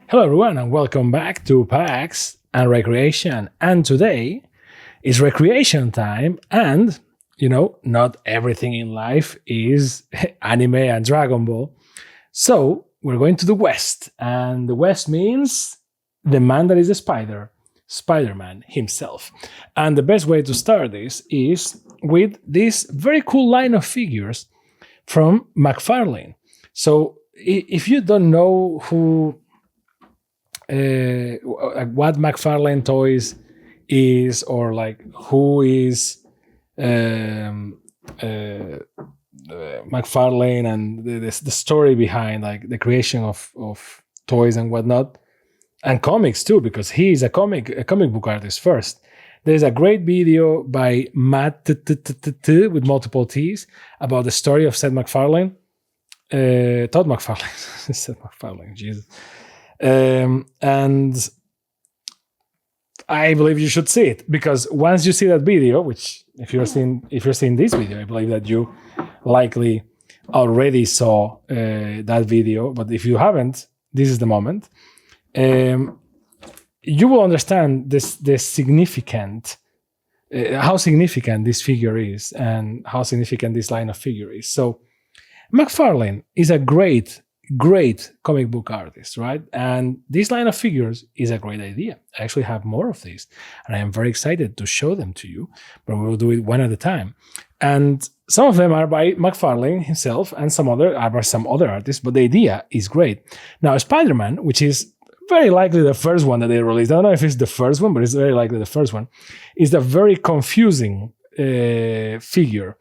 Hello everyone and welcome back to PAX and Recreation. And today is recreation time and, not everything in life is anime and Dragon Ball. So we're going to the West, and the West means the man that is a spider, Spiderman himself. And the best way to start this is with this very cool line of figures from McFarlane. So if you don't know what McFarlane Toys is, or like who is McFarlane and the story behind like the creation of toys and whatnot, and comics too, because he is a comic book artist first. There's a great video by Matt with multiple T's about the story of Todd McFarlane, Seth MacFarlane, Jesus. And I believe you should see it, because once you see that video, which if you're seeing this video, I believe that you likely already saw that video. But if you haven't, this is the moment. You will understand the significant, how significant this figure is, and how significant this line of figure is. So, McFarlane is a great comic book artist, right? And this line of figures is a great idea. I actually have more of these, and I am very excited to show them to you, but we will do it one at a time. And some of them are by McFarlane himself, and some other are by some other artists, but the idea is great. Now, Spiderman, which is very likely the first one that they released, I don't know if it's the first one, but it's very likely the first one, is a very confusing figure,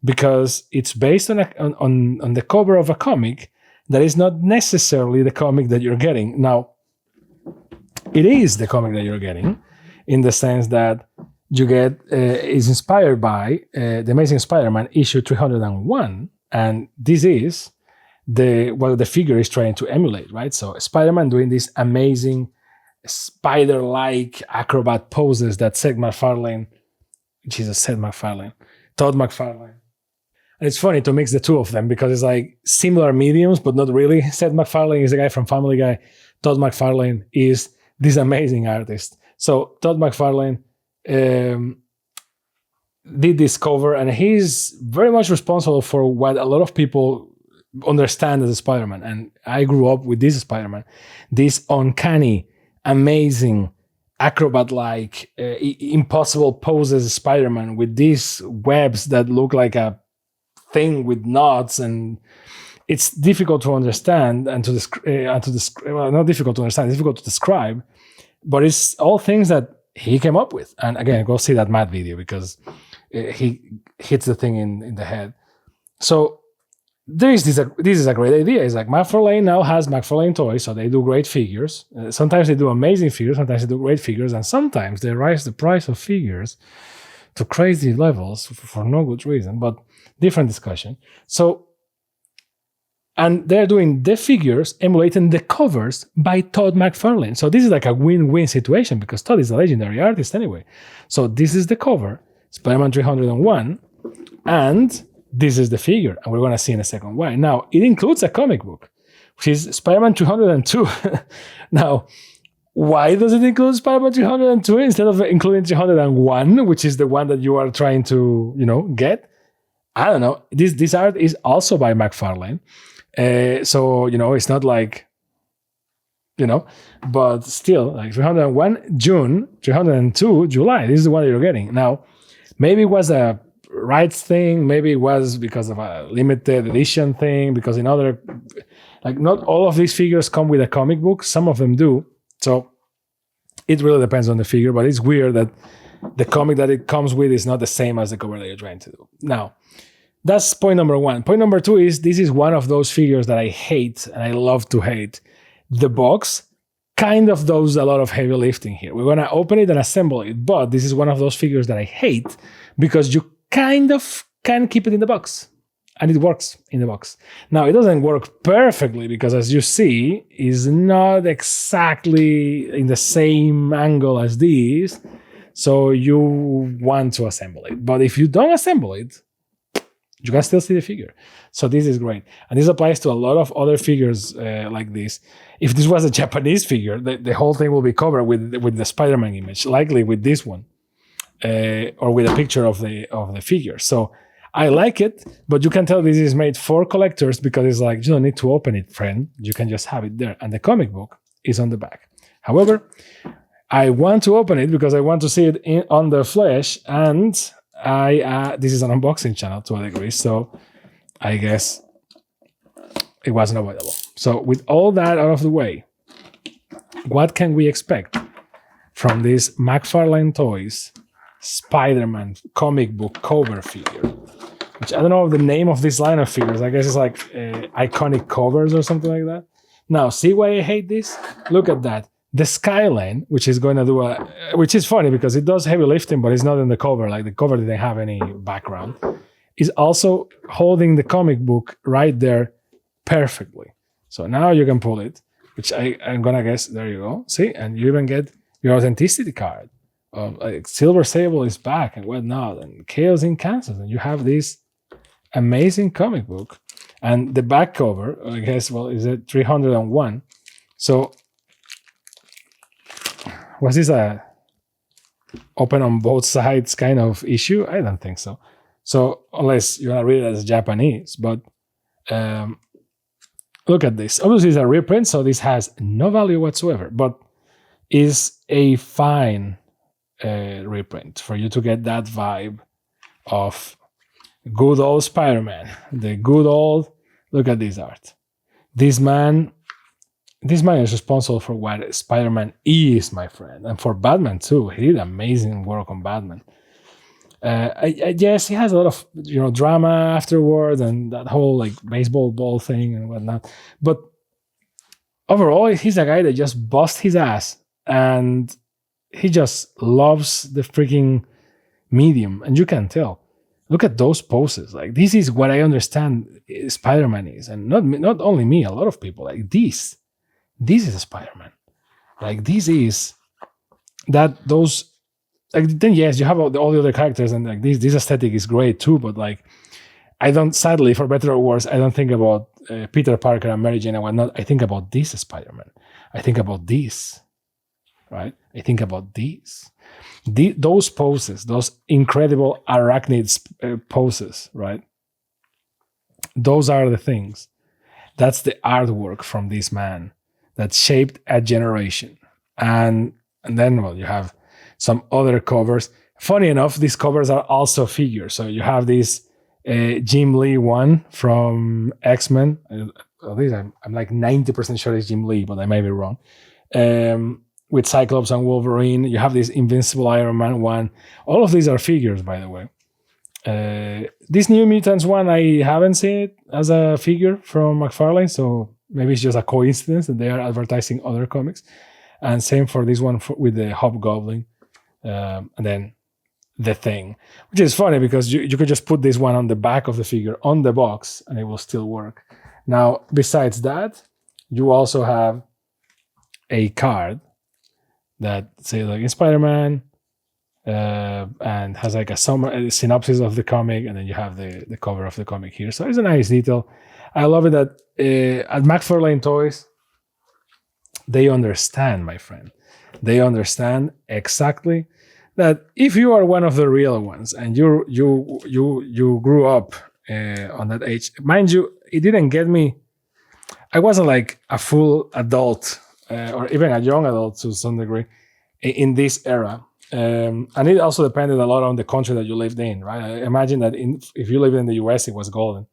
because it's based on the cover of a comic that is not necessarily the comic that you're getting. Now, it is the comic that you're getting, in the sense that you get is inspired by The Amazing Spider-Man issue 301, and this is what the figure is trying to emulate, right? So Spider-Man doing these amazing spider-like acrobat poses that Todd McFarlane. And it's funny to mix the two of them, because it's like similar mediums, but not really. Seth MacFarlane is a guy from Family Guy. Todd McFarlane is this amazing artist. So Todd McFarlane did this cover, and he's very much responsible for what a lot of people understand as a Spider-Man. And I grew up with this Spider-Man, this uncanny, amazing, acrobat-like, impossible poses Spider-Man with these webs that look like a thing with knots, and it's difficult to understand and not difficult to understand, it's difficult to describe, but it's all things that he came up with. And again, go see that Matt video, because he hits the thing in the head. So this is a great idea. It's like McFarlane now has McFarlane Toys, so they do great figures. Sometimes they do amazing figures, sometimes they do great figures, and sometimes they raise the price of figures to crazy levels for no good reason, but different discussion. So, and they're doing the figures emulating the covers by Todd McFarlane. So this is like a win-win situation, because Todd is a legendary artist anyway. So this is the cover, Spider-Man 301, and this is the figure, and we're going to see in a second why. Now, it includes a comic book, which is Spider-Man 302. Now, why does it include Spider-Man 302 instead of including 301, which is the one that you are trying to, get? I don't know. This art is also by McFarlane. So, it's not like, but still, like 301 June, 302 July. This is the one that you're getting. Now, maybe it was a rights thing. Maybe it was because of a limited edition thing, because in other, like, not all of these figures come with a comic book. Some of them do. So it really depends on the figure, but it's weird that the comic that it comes with is not the same as the cover that you're trying to do. Now, that's point number one. Point number two is, this is one of those figures that I hate, and I love to hate. The box kind of does a lot of heavy lifting here. We're going to open it and assemble it, but this is one of those figures that I hate, because you kind of can keep it in the box, and it works in the box. Now, it doesn't work perfectly, because as you see, is not exactly in the same angle as this, so you want to assemble it. But if you don't assemble it, You can still see the figure. So this is great. And this applies to a lot of other figures like this. If this was a Japanese figure, the whole thing will be covered with the Spider-Man image, likely with this one, or with a picture of the figure. So I like it, but you can tell this is made for collectors because it's like, you don't need to open it, friend. You can just have it there. And the comic book is on the back. However, I want to open it because I want to see it on the flesh, and this is an unboxing channel to a degree, so I guess it wasn't available. So with all that out of the way, what can we expect from this McFarlane Toys Spider-Man comic book cover figure? Which I don't know the name of this line of figures. I guess it's like iconic covers or something like that. Now, see why I hate this? Look at that. The Skyline, which is going to do which is funny because it does heavy lifting, but it's not in the cover. Like the cover didn't have any background. Is also holding the comic book right there perfectly. So now you can pull it, which I'm gonna guess. There you go. See, and you even get your authenticity card. Like Silver Sable is back and whatnot, and Chaos in Kansas, and you have this amazing comic book. And the back cover, I guess, well, is it 301? So was this a open on both sides kind of issue? I don't think so. So unless you want to read it as Japanese, but look at this. Obviously, it's a reprint, so this has no value whatsoever, but is a fine reprint for you to get that vibe of good old Spider-Man. The good old, look at this art. This man is responsible for what Spider-Man is, my friend, and for Batman too. He did amazing work on Batman. Yes, he has a lot of drama afterward and that whole like baseball ball thing and whatnot. But overall, he's a guy that just busts his ass and he just loves the freaking medium, and you can tell. Look at those poses. Like this is what I understand Spider-Man is, and not only me, a lot of people. Like this is a Spider-Man. Like this is that those. Like then yes, you have all the other characters, and like this aesthetic is great too. But like I don't, sadly, for better or worse, I don't think about Peter Parker and Mary Jane and whatnot. I think about this Spider-Man. I think about this, right? I think about these. Those poses, those incredible arachnid poses, right? Those are the things. That's the artwork from this man that shaped a generation. And then, well, you have some other covers. Funny enough, these covers are also figures. So you have this Jim Lee one from X-Men. At least I'm like 90% sure it's Jim Lee, but I may be wrong. With Cyclops and Wolverine. You have this Invincible Iron Man one. All of these are figures, by the way. This New Mutants one, I haven't seen it as a figure from McFarlane, so maybe it's just a coincidence that they are advertising other comics. And same for this one with the Hobgoblin. And then the Thing, which is funny because you could just put this one on the back of the figure on the box and it will still work. Now, besides that, you also have a card that says like Spider-Man and has like a synopsis of the comic, and then you have the cover of the comic here. So it's a nice detail. I love it that at McFarlane Toys, they understand, my friend. They understand exactly that if you are one of the real ones and you grew up on that age, mind you, it didn't get me. I wasn't like a full adult or even a young adult to some degree in this era. And it also depended a lot on the country that you lived in, right? I imagine that if you lived in the US, it was golden.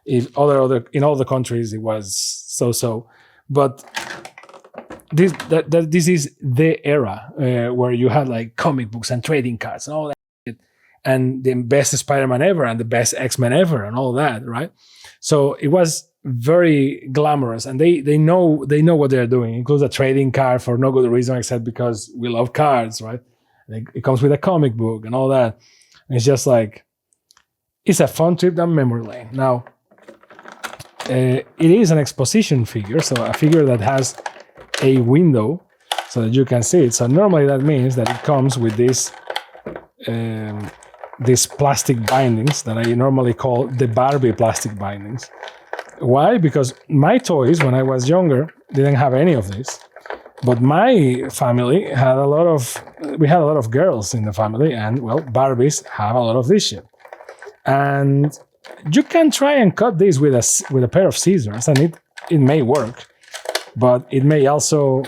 If in all the countries, it was so. But this is the era where you had like comic books and trading cards and all that shit, and the best Spider-Man ever and the best X-Men ever and all that, right? So it was very glamorous, and they know what they're doing. It includes a trading card for no good reason except because we love cards, right? It comes with a comic book and all that. And it's just like, it's a fun trip down memory lane. Now, it is an exposition figure, so a figure that has a window so that you can see it. So normally that means that it comes with this these plastic bindings that I normally call the Barbie plastic bindings. Why? Because my toys, when I was younger, didn't have any of this. But my family had we had a lot of girls in the family, and well, Barbies have a lot of this shit. And you can try and cut this with a pair of scissors, and it may work, but it may also,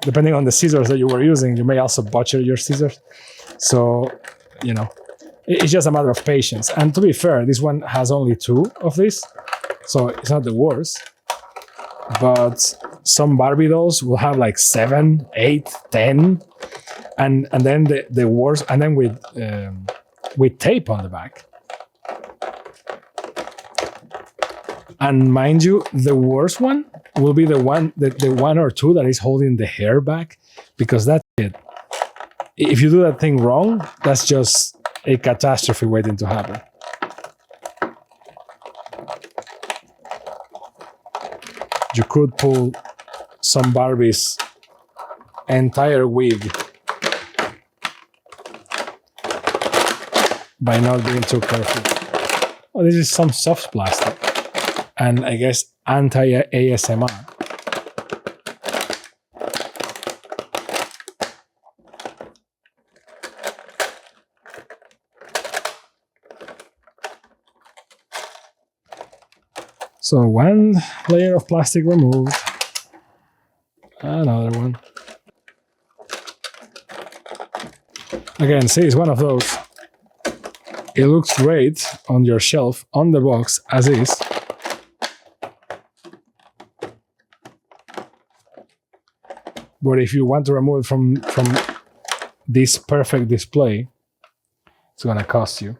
depending on the scissors that you were using, you may also butcher your scissors. So, it's just a matter of patience. And to be fair, this one has only 2 of these, so it's not the worst. But some Barbie dolls will have like 7, 8, 10, and then the worst, and then with tape on the back. And mind you, the worst one will be the one or two that is holding the hair back, because that's it. If you do that thing wrong, that's just a catastrophe waiting to happen. You could pull some Barbie's entire wig by not being too careful. Oh, this is some soft plastic, and I guess anti-ASMR. So one layer of plastic removed, another one. Again, see, it's one of those. It looks great on your shelf, on the box, as is. But if you want to remove it from this perfect display, it's gonna cost you.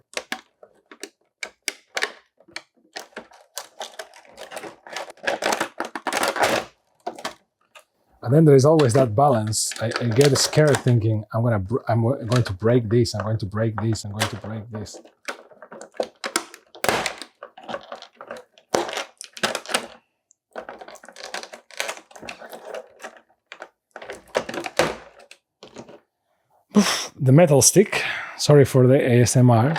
And then there is always that balance. I get scared thinking, I'm going to break this, I'm going to break this, I'm going to break this. The metal stick, sorry for the ASMR,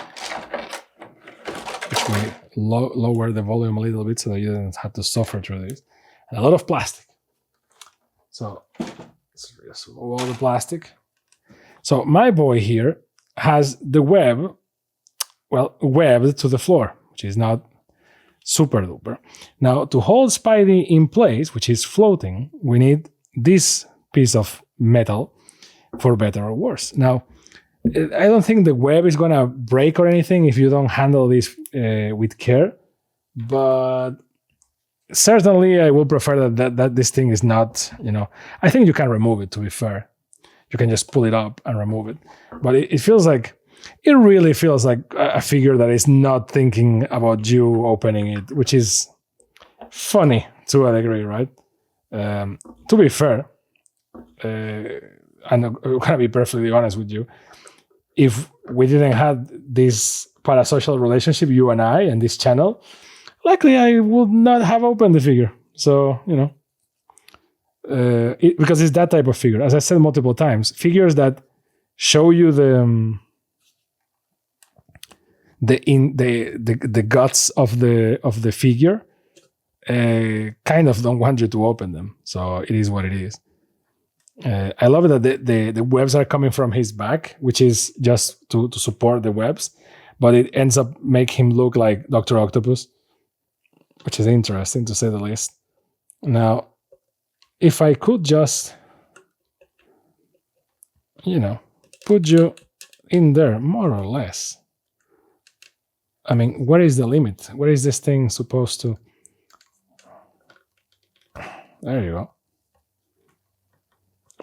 which we lower the volume a little bit so that you don't have to suffer through this. And a lot of plastic. So let's just remove all the plastic. So my boy here has the web, webbed to the floor, which is not super duper. Now, to hold Spidey in place, which is floating, we need this piece of metal, for better or worse. Now, I don't think the web is going to break or anything if you don't handle this with care, but certainly I will prefer that this thing is not, I think you can remove it, to be fair. You can just pull it up and remove it. But it really feels like a figure that is not thinking about you opening it, which is funny to a degree, right? To be fair, and I'm going to be perfectly honest with you, if we didn't have this parasocial relationship, you and I, and this channel, likely I would not have opened the figure. So, because it's that type of figure. As I said multiple times, figures that show you the guts of the figure kind of don't want you to open them. So it is what it is. I love it that the webs are coming from his back, which is just to support the webs, but it ends up making him look like Dr. Octopus, which is interesting to say the least. Now, if I could just, put you in there, more or less. I mean, where is the limit? Where is this thing supposed to? There you go.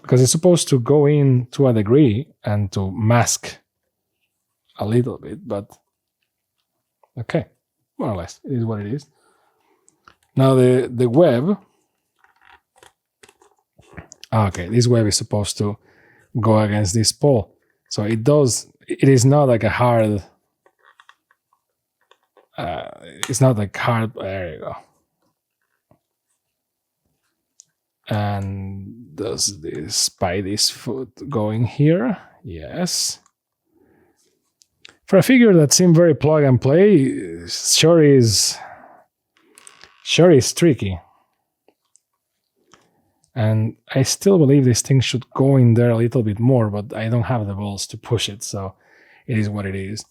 Because it's supposed to go in to a degree and to mask a little bit, but okay, more or less, it is what it is. Now the web, okay, this web is supposed to go against this pole. So it is not like a hard, it's not like hard, there you go. And does this Spidey's foot going here? Yes. For a figure that seemed very plug and play, sure is tricky. And I still believe this thing should go in there a little bit more, but I don't have the balls to push it, so it is what it is.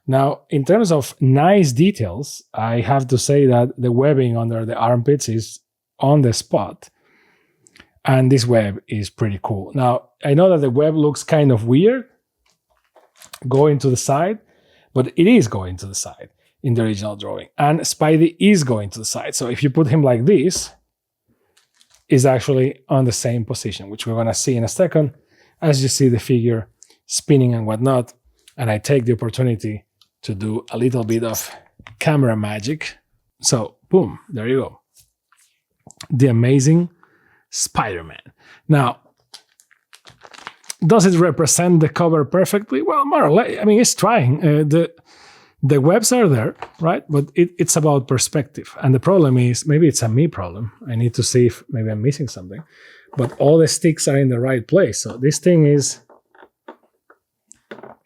Now, in terms of nice details, I have to say that the webbing under the armpits is on the spot. And this web is pretty cool. Now, I know that the web looks kind of weird going to the side, but it is going to the side in the original drawing. And Spidey is going to the side. So if you put him like this, is actually on the same position, which we're going to see in a second as you see the figure spinning and whatnot. And I take the opportunity to do a little bit of camera magic. So, boom, there you go. The amazing Spider-Man. Now, does it represent the cover perfectly? Well, more or less. I mean, it's trying. The webs are there, right? But it's about perspective. And the problem is, maybe it's a me problem. I need to see if maybe I'm missing something. But all the sticks are in the right place. So this thing is,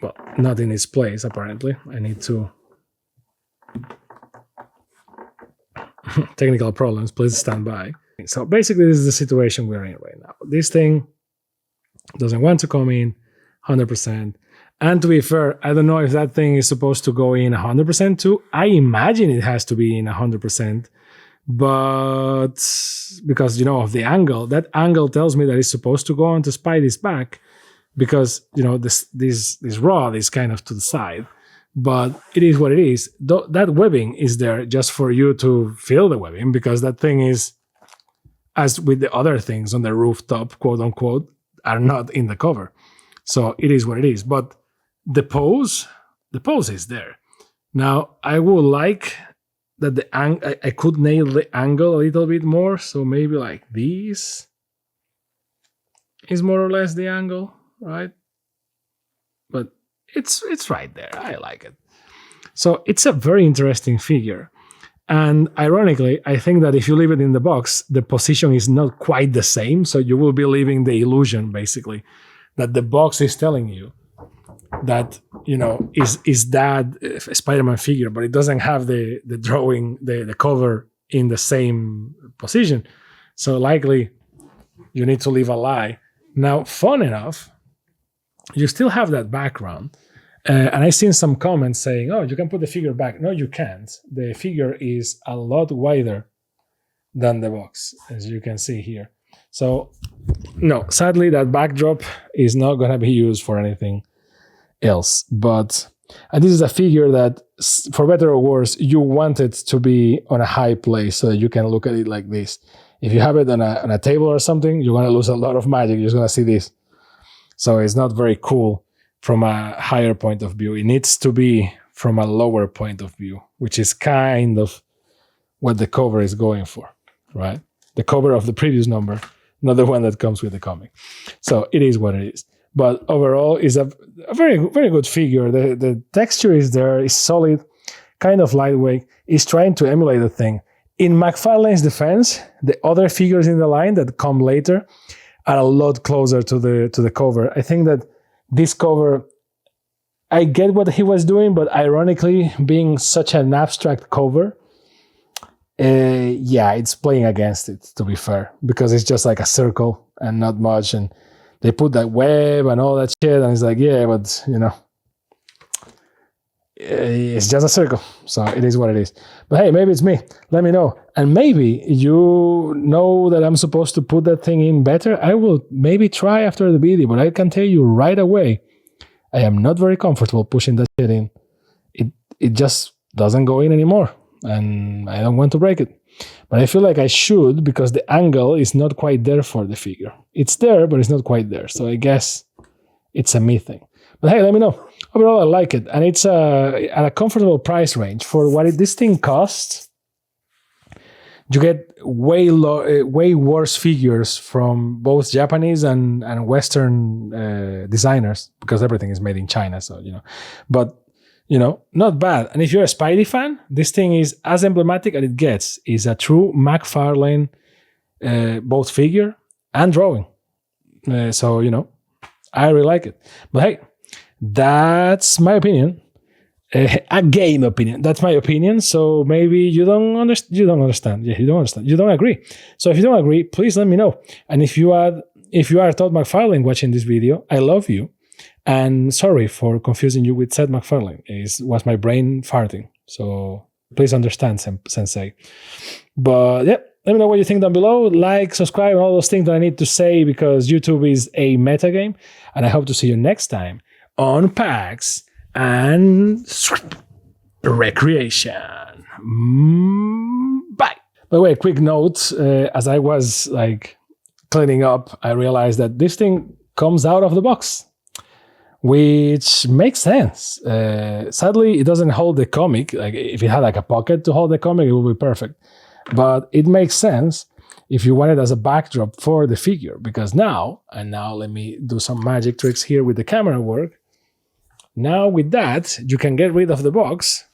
well, not in its place, apparently. I need to... Technical problems, please stand by. So basically, this is the situation we're in right now. This thing doesn't want to come in 100%. And to be fair, I don't know if that thing is supposed to go in 100% too. I imagine it has to be in 100%. But because, you know, of the angle, that angle tells me that it's supposed to go onto Spidey's back because, you know, this rod is kind of to the side. But it is what it is. That webbing is there just for you to feel the webbing because that thing is, as with the other things on the rooftop, quote unquote, are not in the cover. So it is what it is. But the pose is there. Now, I would like that I could nail the angle a little bit more. So maybe like this is more or less the angle, right? But it's right there. I like it. So it's a very interesting figure. And ironically, I think that if you leave it in the box, the position is not quite the same. So you will be leaving the illusion, basically, that the box is telling you that, you know, is that Spider-Man figure, but it doesn't have the drawing, the cover in the same position. So likely you need to leave a lie. Now, fun enough, you still have that background. And I've seen some comments saying, oh, you can put the figure back. No, you can't. The figure is a lot wider than the box, as you can see here. So, no, sadly, that backdrop is not going to be used for anything else. But this is a figure that, for better or worse, you want it to be on a high place so that you can look at it like this. If you have it on a table or something, you're going to lose a lot of magic. You're just going to see this. So it's not very cool from a higher point of view. It needs to be from a lower point of view, which is kind of what the cover is going for, right? The cover of the previous number, not the one that comes with the comic. So it is what it is. But overall, it's a very, very good figure. The texture is there, it's solid, kind of lightweight. It's trying to emulate the thing. In McFarlane's defense, the other figures in the line that come later are a lot closer to the cover. I think that this cover, I get what he was doing, but ironically, being such an abstract cover, yeah, it's playing against it, to be fair, because it's just like a circle and not much. And they put that web and all that shit, and it's like, yeah, but, you know, it's just a circle. So it is what it is. But hey, maybe it's me. Let me know. And maybe you know that I'm supposed to put that thing in better. I will maybe try after the video, but I can tell you right away, I am not very comfortable pushing that shit in. It just doesn't go in anymore, and I don't want to break it. But I feel like I should, because the angle is not quite there for the figure. It's there, but it's not quite there. So I guess it's a me thing. But hey, let me know. Overall, I like it. And it's at a comfortable price range. For what this thing costs, you get way worse figures from both Japanese and Western designers, because everything is made in China. So, you know, but, you know, not bad. And if you're a Spidey fan, this thing is as emblematic as it gets. It's a true McFarlane both figure and drawing. So, you know, I really like it. But hey, that's my opinion. A game opinion. That's my opinion. So maybe you don't understand. You don't understand. Yeah, you don't understand. You don't agree. So if you don't agree, please let me know. And if you are Todd McFarlane watching this video, I love you. And sorry for confusing you with Seth MacFarlane. It was my brain farting. So please understand, Sensei. But yeah, let me know what you think down below. Like, subscribe, and all those things that I need to say because YouTube is a meta game. And I hope to see you next time on PAX and Recreation. Bye. By the way, a quick note. As I was like cleaning up, I realized that this thing comes out of the box, which makes sense. Sadly, it doesn't hold the comic. Like if it had like a pocket to hold the comic, it would be perfect. But it makes sense if you want it as a backdrop for the figure, because now let me do some magic tricks here with the camera work. Now with that, you can get rid of the box,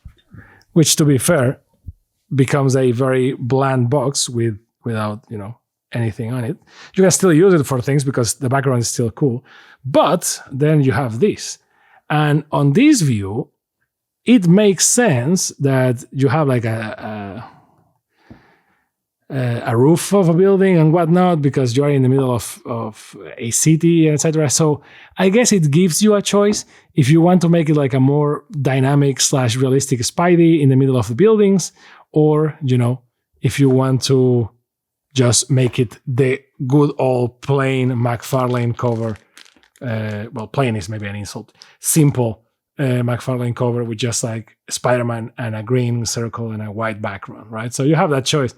which to be fair, becomes a very bland box without, anything on it. You can still use it for things because the background is still cool. But then you have this. And on this view, it makes sense that you have like a roof of a building and whatnot because you're in the middle of a city, etc. So I guess it gives you a choice if you want to make it like a more dynamic / realistic Spidey in the middle of the buildings, or, if you want to just make it the good old plain McFarlane cover. Well, plain is maybe an insult. Simple McFarlane cover with just like Spider-Man and a green circle and a white background, right? So you have that choice.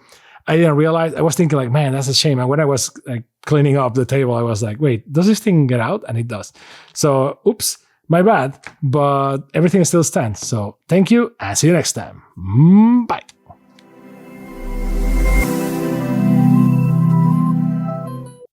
I didn't realize, I was thinking like, man, that's a shame. And when I was like cleaning up the table, I was like, wait, does this thing get out? And it does. So, oops, my bad, but everything still stands. So thank you and see you next time. Bye.